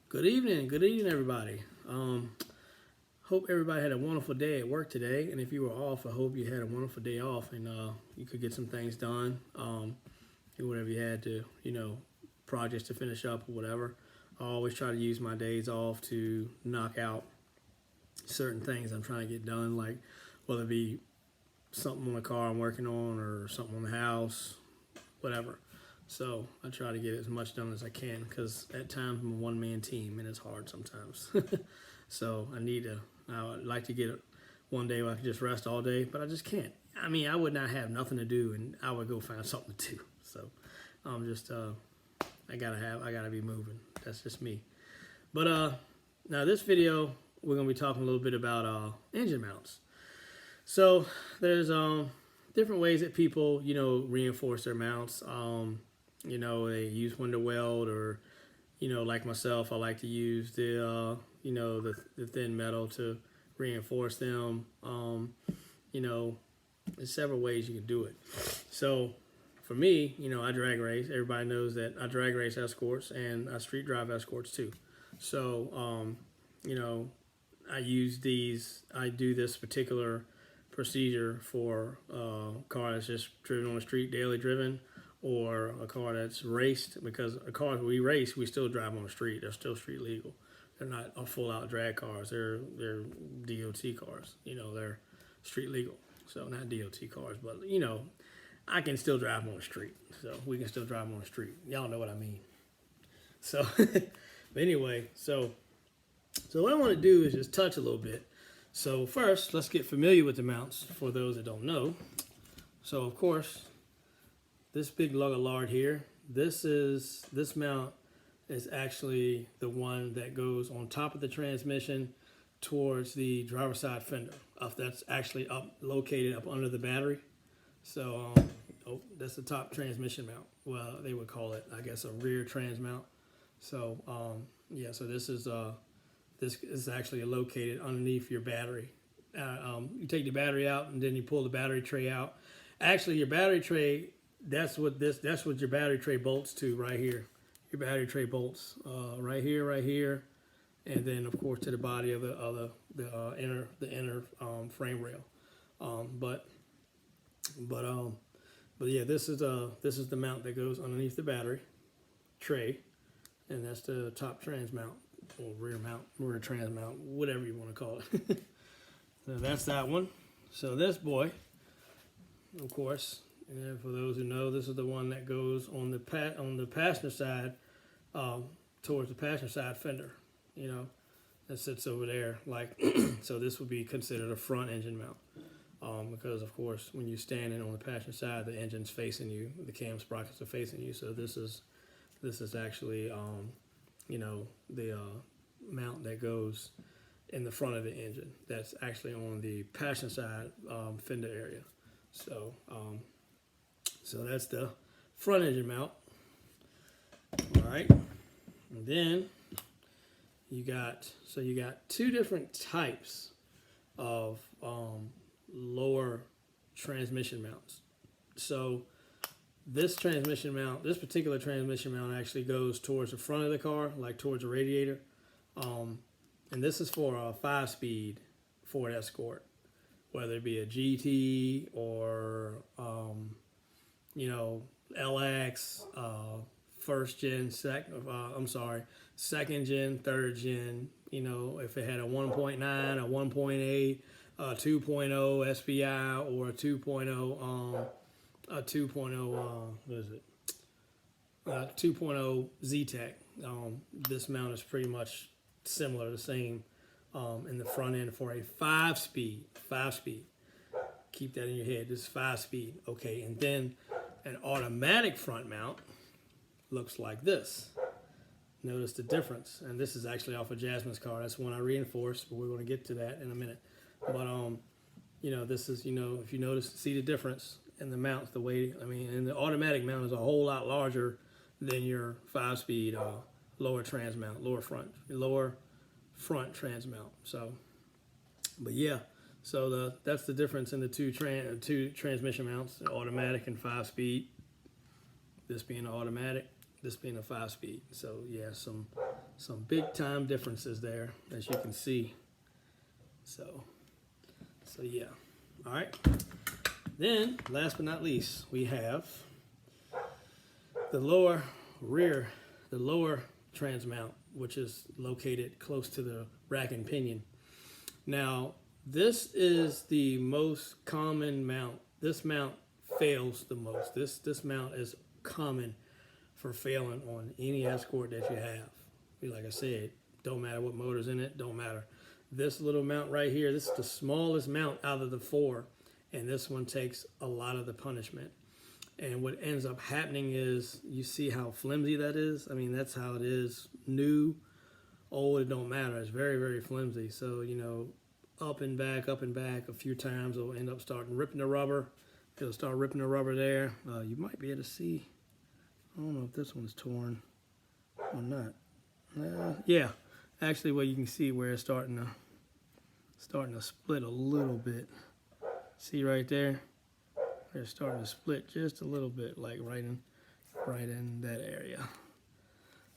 Good evening, everybody. Hope everybody had a wonderful day at work today. And if you were off, I hope you had a wonderful day off and you could get some things done. Do whatever you had to, projects to finish up or whatever. I always try to use my days off to knock out certain things I'm trying to get done, like whether it be something on the car I'm working on or something on the house, whatever. So I try to get as much done as I can because at times I'm a one-man team and it's hard sometimes. So I would like to get one day where I can just rest all day, but I just can't. I mean, I would not have nothing to do and I would go find something to do. So I'm just, I gotta be moving. That's just me. But now this video, we're gonna be talking a little bit about engine mounts. So there's different ways that people, reinforce their mounts. They use window weld or, like myself, I like to use the thin metal to reinforce them. There's several ways you can do it. So for me, I drag race. Everybody knows that I drag race Escorts and I street drive Escorts too. So, I do this particular procedure for a car that's just driven on the street, daily driven, or a car that's raced, because a car we race, we still drive on the street. They're still street legal. They're not full out drag cars. They're DOT cars. They're street legal. So not DOT cars, but I can still drive them on the street. So we can still drive them on the street. Y'all know what I mean. So but anyway, so what I want to do is just touch a little bit. So first, let's get familiar with the mounts for those that don't know. So of course, this big lug of lard here, this mount is actually the one that goes on top of the transmission towards the driver's side fender. That's actually located up under the battery. So that's the top transmission mount. Well, they would call it, I guess, a rear trans mount. So so this is actually located underneath your battery. You take the battery out and then you pull the battery tray out. Actually, your battery tray, that's what your battery tray bolts to right here. Your battery tray bolts right here, and then of course to the body of the inner frame rail. But yeah, this is the mount that goes underneath the battery tray, and that's the top trans mount or rear trans mount, whatever you want to call it. So that's that one. So this boy, of course. And for those who know, this is the one that goes on the passenger side, towards the passenger side fender. That sits over there. So this would be considered a front engine mount, because of course when you're standing on the passenger side, the engine's facing you, the cam sprockets are facing you. So this is actually the mount that goes in the front of the engine. That's actually on the passenger side fender area. So that's the front engine mount. All right, and then you got two different types of lower transmission mounts. So this particular transmission mount actually goes towards the front of the car, like towards the radiator. And this is for a 5-speed Ford Escort, whether it be a GT or LX, second gen, third gen. If it had a 1.9, a 1.8, a 2.0 SPI, or a 2.0 2.0 Z-Tech. This mount is pretty much similar, the same in the front end for a 5-speed. Keep that in your head. This is 5-speed. Okay, and then an automatic front mount looks like this. Notice the difference. And this is actually off of Jasmine's car. That's one I reinforced, but we're going to get to that in a minute. But this is, if you notice, see the difference in the mounts, and the automatic mount is a whole lot larger than your 5-speed lower trans mount, lower front trans mount. So, but yeah, so that's the difference in the two transmission mounts, automatic and 5-speed. This being automatic, this being a 5-speed. So yeah, some some big time differences there, as you can see. So yeah. All right. Then, last but not least, we have the lower trans mount, which is located close to the rack and pinion. Now, this is the most common mount. This mount fails the most. This mount is common for failing on any Escort that you have. Like I said, don't matter what motor's in it, don't matter. This little mount right here, this is the smallest mount out of the 4, and this one takes a lot of the punishment. And what ends up happening is, you see how flimsy that is? I mean, that's how it is. New, old, it don't matter. It's very, very flimsy. So, you know, up and back a few times, it'll end up starting ripping the rubber. It'll start ripping the rubber there. You might be able to see, I don't know if this one's torn or not. Yeah, actually, well, you can see where it's starting to split a little bit. See right there? They're starting to split just a little bit, like right in that area.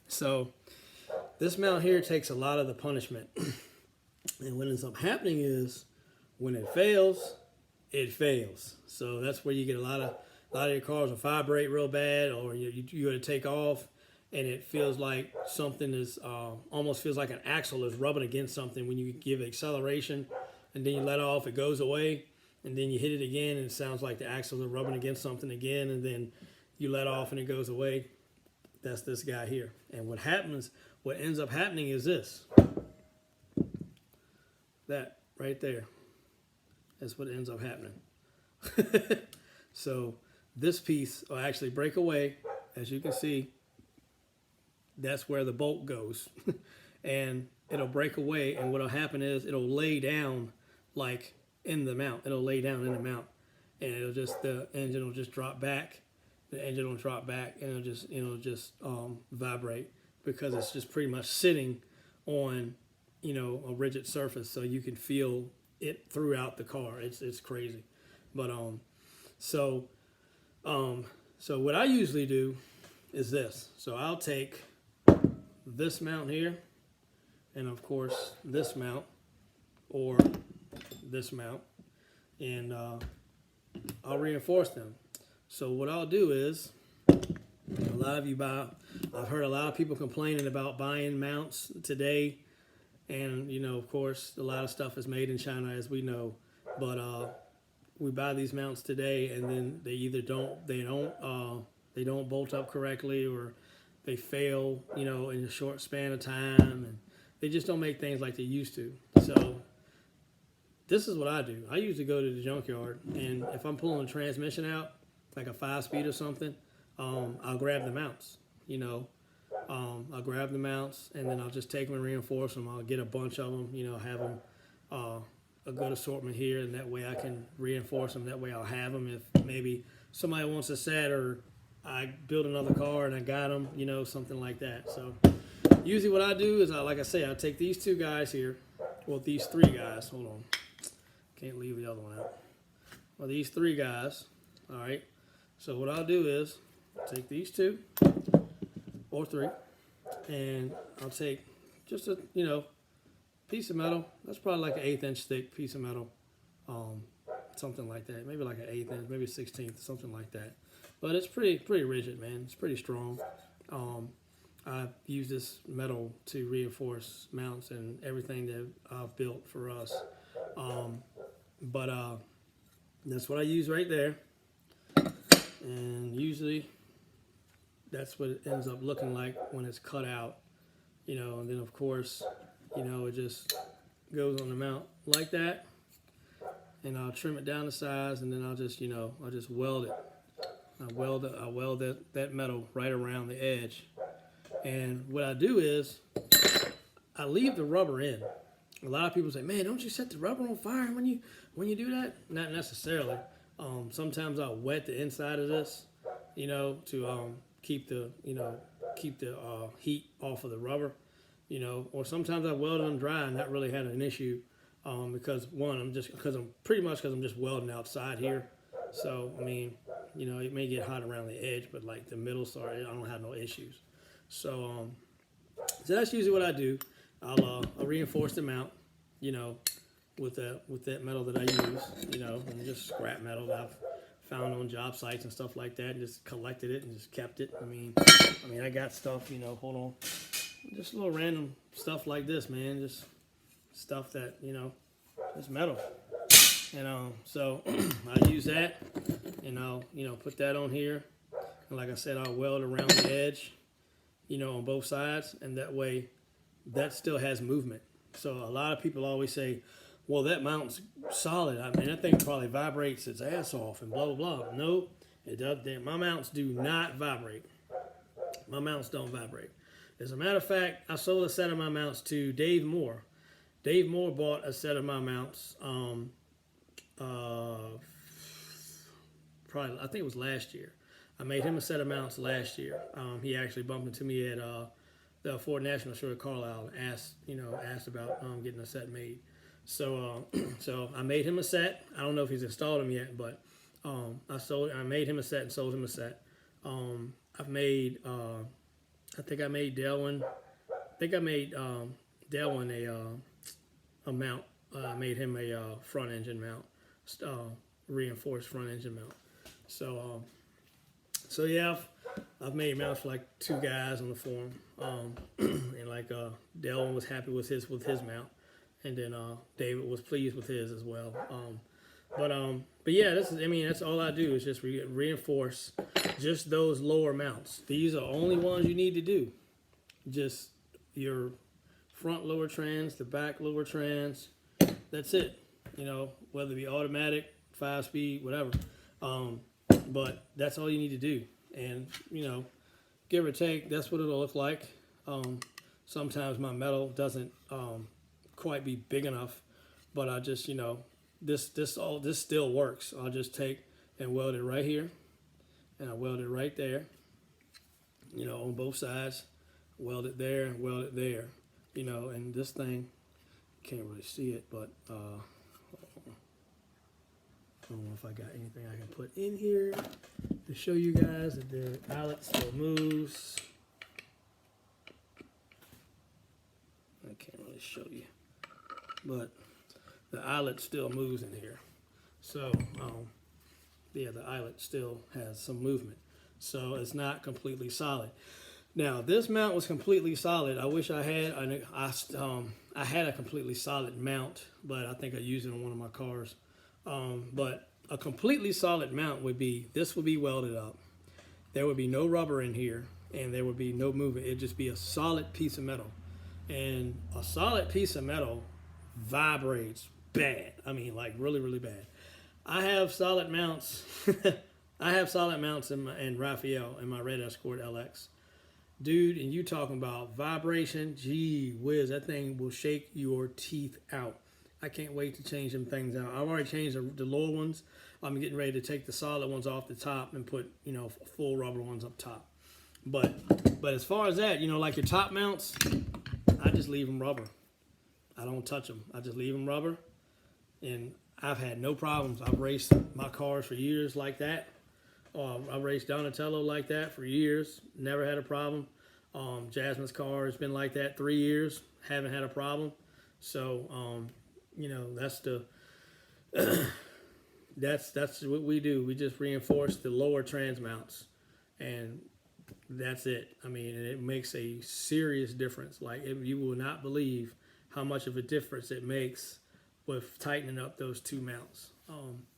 So this mount here takes a lot of the punishment. And what ends up happening is, when it fails, it fails. So that's where you get a lot of your cars will vibrate real bad, or you go to take off, and it feels like something is almost feels like an axle is rubbing against something. When you give acceleration and then you let off, it goes away, and then you hit it again, and it sounds like the axles are rubbing against something again, and then you let off and it goes away. That's this guy here. And what ends up happening is this. That right there. That's what ends up happening. So this piece will actually break away, as you can see. That's where the bolt goes. And it'll break away, and what'll happen is it'll lay down like in the mount. It'll lay down in the mount, and the engine will just drop back. The engine will drop back, and it'll just vibrate, because it's just pretty much sitting on, you know, a rigid surface, so you can feel it throughout the car. It's crazy. But so what I usually do is this. So I'll take this mount here, and of course this mount, or this mount, and I'll reinforce them. So what I'll do is, I've heard a lot of people complaining about buying mounts today, and you know, of course, a lot of stuff is made in China, as we know, but we buy these mounts today, and then they either don't bolt up correctly, or they fail, you know, in a short span of time, and they just don't make things like they used to. So this is what I do. I usually go to the junkyard, and if I'm pulling a transmission out, like a 5-speed or something, I'll grab the mounts, you know. I'll grab the mounts, and then I'll just take them and reinforce them. I'll get a bunch of them, you know, have them a good assortment here, and that way I can reinforce them. That way I'll have them if maybe somebody wants a set, or I build another car and I got them, you know, something like that. So usually what I do is, like I say, I take these 2 guys here, well, these 3 guys, hold on, can't leave the other one out. Well, these 3 guys, all right. So what I'll do is take these 2 or 3, and I'll take just a, you know, piece of metal. That's probably like an 1/8 inch thick piece of metal, something like that. Maybe like an 1/8 inch, maybe a 1/16, something like that. But it's pretty rigid, man. It's pretty strong. I use this metal to reinforce mounts and everything that I've built for us. But that's what I use right there. And usually that's what it ends up looking like when it's cut out, you know. And then of course, you know, it just goes on the mount like that, and I'll trim it down to size, and then I'll just, you know, I'll just weld it. I weld that metal right around the edge. And what I do is I leave the rubber in. A lot of people say, man, don't you set the rubber on fire when you do that? Not necessarily. Sometimes I'll wet the inside of this, you know, to keep the heat off of the rubber, you know. Or sometimes I weld them dry and not really had an issue, because I'm just welding outside here. So I mean, you know, it may get hot around the edge, but like the middle, I don't have no issues. So So that's usually what I do. I'll reinforce the mount, you know, with that metal that I use, you know, and just scrap metal that I've found on job sites and stuff like that, and just collected it and just kept it. I mean, I got stuff, you know. Hold on, just a little random stuff like this, man. Just stuff that, you know, it's metal. And so I use that, and I'll, you know, put that on here, and like I said, I'll weld around the edge, you know, on both sides, and that way that still has movement. So a lot of people always say, well, that mount's solid. I mean, that thing probably vibrates its ass off and blah, blah, blah. No, it doesn't. My mounts do not vibrate. My mounts don't vibrate. As a matter of fact, I sold a set of my mounts to Dave Moore. Dave Moore bought a set of my mounts, probably, I think it was last year. I made him a set of mounts last year. He actually bumped into me at the Ford National Show at Carlisle and asked about getting a set made. So so I made him a set. I don't know if he's installed them yet, but I made him a set and sold him a set. I've made I think I made Delwyn a mount. I made him a front engine mount, reinforced front engine mount. So yeah, I've made mounts for like 2 guys on the forum, and like Delwyn was happy with his mount, and then David was pleased with his as well. But yeah, that's all I do is just reinforce just those lower mounts. These are only ones you need to do. Just your front lower trans, the back lower trans. That's it. You know, whether it be automatic, 5-speed, whatever. But that's all you need to do. And, you know, give or take, that's what it'll look like. Sometimes my metal doesn't quite be big enough, but I just, you know, this still works. I'll just take and weld it right here, and I weld it right there, you know, on both sides. Weld it there and weld it there, you know, and this thing, can't really see it, but I don't know if I got anything I can put in here to show you guys that the eyelet still moves. I can't really show you, but the eyelet still moves in here. So yeah, the eyelet still has some movement. So it's not completely solid. Now this mount was completely solid. I wish I had I had a completely solid mount, but I think I used it on one of my cars. But a completely solid mount would be, this would be welded up. There would be no rubber in here, and there would be no movement. It'd just be a solid piece of metal. And a solid piece of metal vibrates bad. I mean, like really, really bad. I have solid mounts. I have solid mounts in Raphael in my red Escort LX. Dude, and you talking about vibration, gee whiz, that thing will shake your teeth out. I can't wait to change them things out. I've already changed the lower ones. I'm getting ready to take the solid ones off the top and put, you know, full rubber ones up top. But as far as that, you know, like your top mounts, I just leave them rubber. I don't touch them. I just leave them rubber. And I've had no problems. I've raced my cars for years like that. I raced Donatello like that for years. Never had a problem. Jasmine's car has been like that 3 years. Haven't had a problem. So, you know, that's that's what we do. We just reinforce the lower trans mounts, and that's it. I mean, and it makes a serious difference. Like, you will not believe how much of a difference it makes with tightening up those 2 mounts.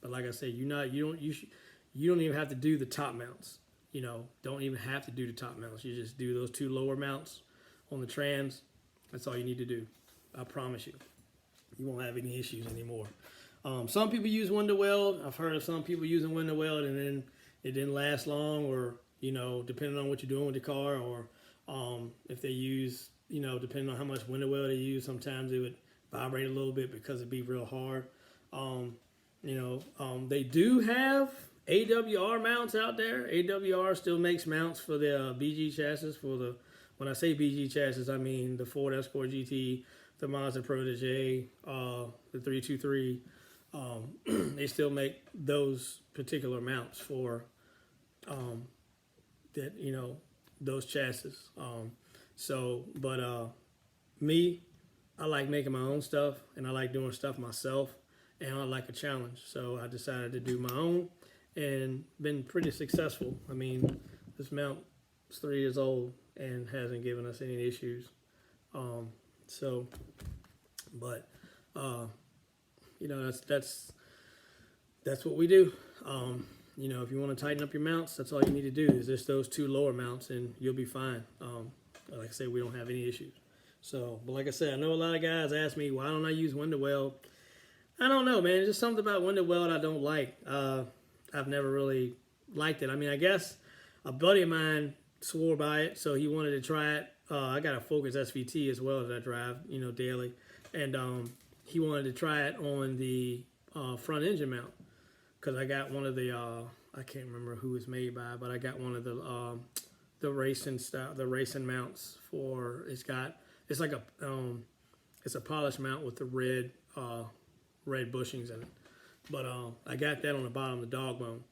But like I said, you don't even have to do the top mounts. You know, don't even have to do the top mounts. You just do those 2 lower mounts on the trans. That's all you need to do. I promise you. You won't have any issues anymore. Some people use window weld. I've heard of some people using window weld and then it didn't last long, or, you know, depending on what you're doing with the car, or if they use, you know, depending on how much window weld they use, sometimes it would vibrate a little bit because it'd be real hard. You know, they do have AWR mounts out there. AWR still makes mounts for the BG chassis. When I say BG chassis, I mean the Ford Escort GT, the Mazda Protege, the 323. They still make those particular mounts for that, you know, those chassis. So, but me, I like making my own stuff, and I like doing stuff myself, and I like a challenge. So I decided to do my own, and been pretty successful. I mean, this mount is 3 years old and hasn't given us any issues. Um, so, but you know, that's what we do. You know, if you want to tighten up your mounts, that's all you need to do is just those 2 lower mounts, and you'll be fine. Like I said, we don't have any issues. So, but like I said, I know a lot of guys ask me, why don't I use window weld? I don't know, man. There's just something about window weld I don't like. I've never really liked it. I mean, I guess a buddy of mine swore by it, so he wanted to try it. I got a Focus SVT as well that I drive, you know, daily, and he wanted to try it on the front engine mount, because I got one of the I can't remember who it's made by, but I got one of the racing style, the racing mounts for. It's like it's a polished mount with the red bushings in it. But I got that on the bottom of the dog bone.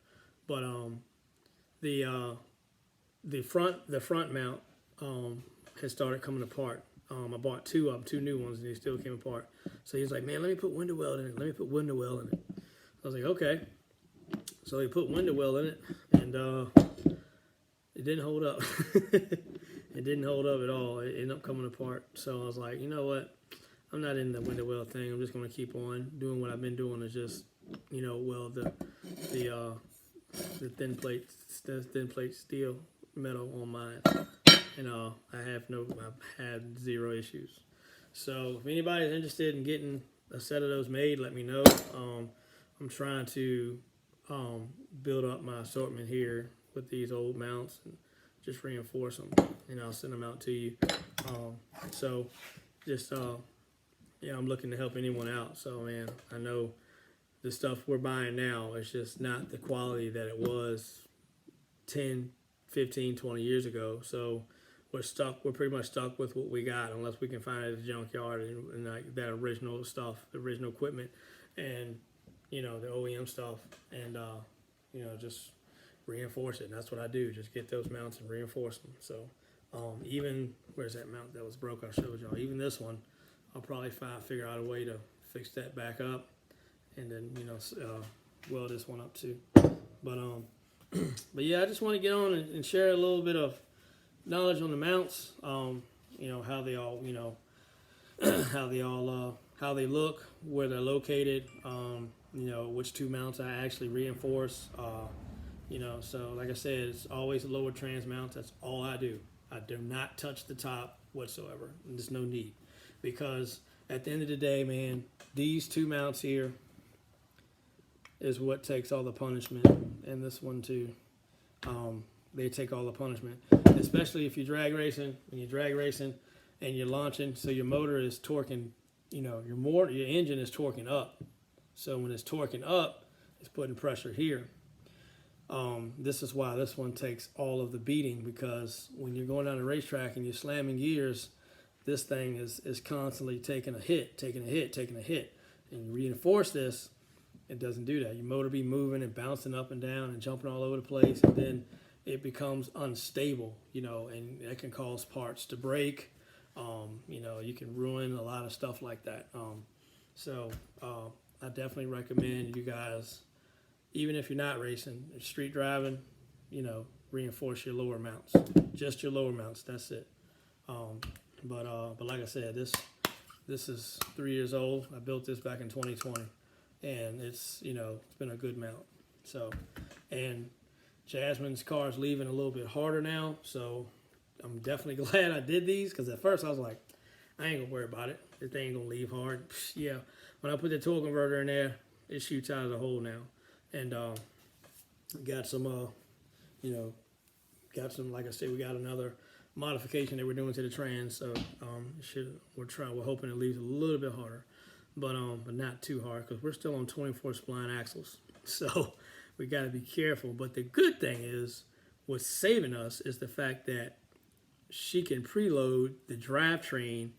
But the front mount has started coming apart. I bought 2 of them, 2 new ones, and they still came apart. So he was like, man, let me put window weld in it. Let me put window weld in it. I was like, okay. So he put window weld in it, and it didn't hold up. It didn't hold up at all. It ended up coming apart. So I was like, you know what? I'm not in the window weld thing. I'm just going to keep on doing what I've been doing, is just, you know, weld the thin plate steel metal on mine. And I've had 0 issues. So if anybody's interested in getting a set of those made, let me know. I'm trying to build up my assortment here with these old mounts and just reinforce them, and I'll send them out to you. So just yeah, I'm looking to help anyone out. So man, I know the stuff we're buying now is just not the quality that it was 10, 15, 20 years ago. So we're pretty much stuck with what we got, unless we can find it at the junkyard and like that original stuff, the original equipment, and you know, the OEM stuff, and you know, just reinforce it. And that's what I do, just get those mounts and reinforce them. So even, where's that mount that was broke I showed y'all? Even this one, I'll probably figure out a way to fix that back up, and then, you know, weld this one up too. But but yeah, I just want to get on and share a little bit of knowledge on the mounts. You know, how they all, you know, how they look, where they're located. You know, which 2 mounts I actually reinforce. You know, so like I said, it's always a lower trans mount. That's all I do. I do not touch the top whatsoever. There's no need, because at the end of the day, man, these 2 mounts here is what takes all the punishment, and this one too. They take all the punishment, especially if you're drag racing. When you're drag racing and you're launching, so your motor is torquing. You know, your engine is torquing up. So when it's torquing up, it's putting pressure here. This is why this one takes all of the beating, because when you're going down the racetrack and you're slamming gears, this thing is constantly taking a hit. And you reinforce this, it doesn't do that. Your motor be moving and bouncing up and down and jumping all over the place, and then it becomes unstable, you know, and that can cause parts to break. You know, you can ruin a lot of stuff like that. So I definitely recommend you guys, even if you're not racing, street driving, you know, reinforce your lower mounts. Just your lower mounts, that's it. But like I said, this is 3 years old. I built this back in 2020, and it's, you know, it's been a good mount. So, and Jasmine's car is leaving a little bit harder now, so I'm definitely glad I did these, because at first I was like, I ain't gonna worry about it. This thing ain't gonna leave hard. Yeah, when I put the torque converter in there, it shoots out of the hole now. And got some, you know, like I said, we got another modification that we're doing to the trans. So we're hoping it leaves a little bit harder, but not too hard, because we're still on 24 spline axles. So we got to be careful. But the good thing is, what's saving us is the fact that she can preload the drivetrain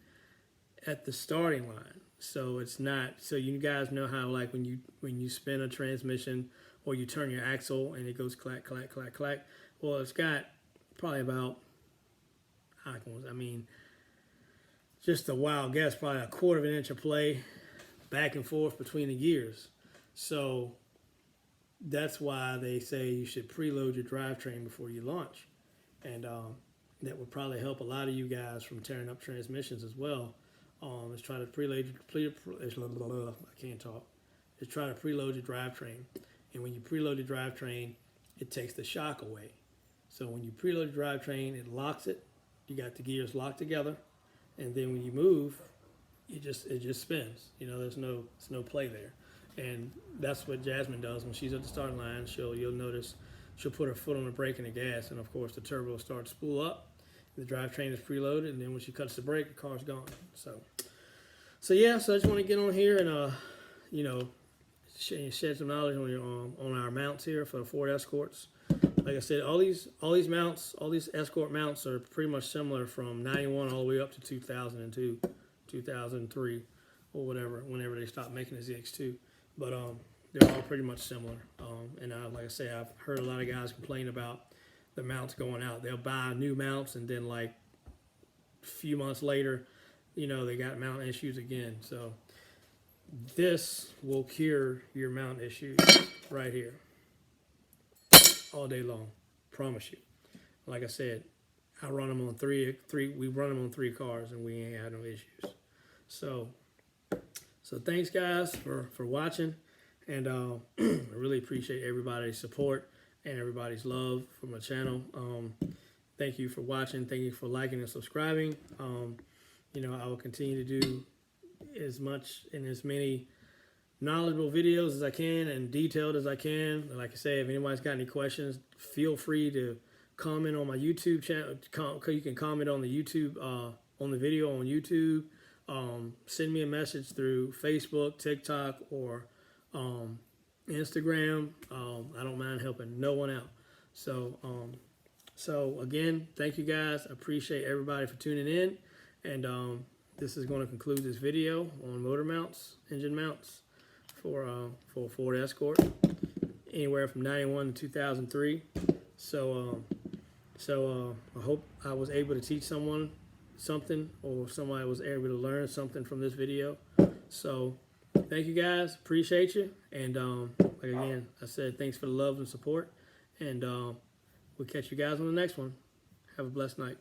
at the starting line. So it's not, so you guys know how, like, when you spin a transmission or you turn your axle and it goes clack, clack, clack, clack. Well, it's got probably about, I mean, just a wild guess, probably a quarter of an inch of play back and forth between the gears. So that's why they say you should preload your drivetrain before you launch. And that would probably help a lot of you guys from tearing up transmissions as well. Is try to preload I can't talk. Is try to preload your drivetrain. And when you preload your drivetrain, it takes the shock away. So when you preload your drivetrain, it locks it. You got the gears locked together. And then when you move, it just spins. You know, there's no play there. And that's what Jasmine does when she's at the starting line. You'll notice she'll put her foot on the brake and the gas, and of course the turbo will start to spool up. The drivetrain is preloaded, and then when she cuts the brake, the car's gone. So yeah. So I just want to get on here and you know, shed some knowledge on your on our mounts here for the Ford Escorts. Like I said, all these mounts, all these Escort mounts are pretty much similar from 91 all the way up to 2002, 2003, or whatever, whenever they stopped making the ZX2. But they're all pretty much similar. And like I say, I've heard a lot of guys complain about the mounts going out. They'll buy new mounts, and then like a few months later, you know, they got mount issues again. So this will cure your mount issues right here all day long. Promise you. Like I said, I run them on three. We run them on 3 cars, and we ain't had no issues. So thanks guys for watching, and I really appreciate everybody's support and everybody's love for my channel. Thank you for watching. Thank you for liking and subscribing. You know, I will continue to do as much and as many knowledgeable videos as I can and detailed as I can. Like I say, if anybody's got any questions, feel free to comment on my YouTube channel. You can comment on the YouTube on the video on YouTube. Send me a message through Facebook, TikTok, or Instagram. I don't mind helping no one out. So again, thank you guys. I appreciate everybody for tuning in. And this is going to conclude this video on motor mounts, engine mounts for Ford Escort, anywhere from 91 to 2003. So I hope I was able to teach someone something, or somebody was able to learn something from this video. So thank you guys, appreciate you. And like again I said, thanks for the love and support, and we'll catch you guys on the next one. Have a blessed night.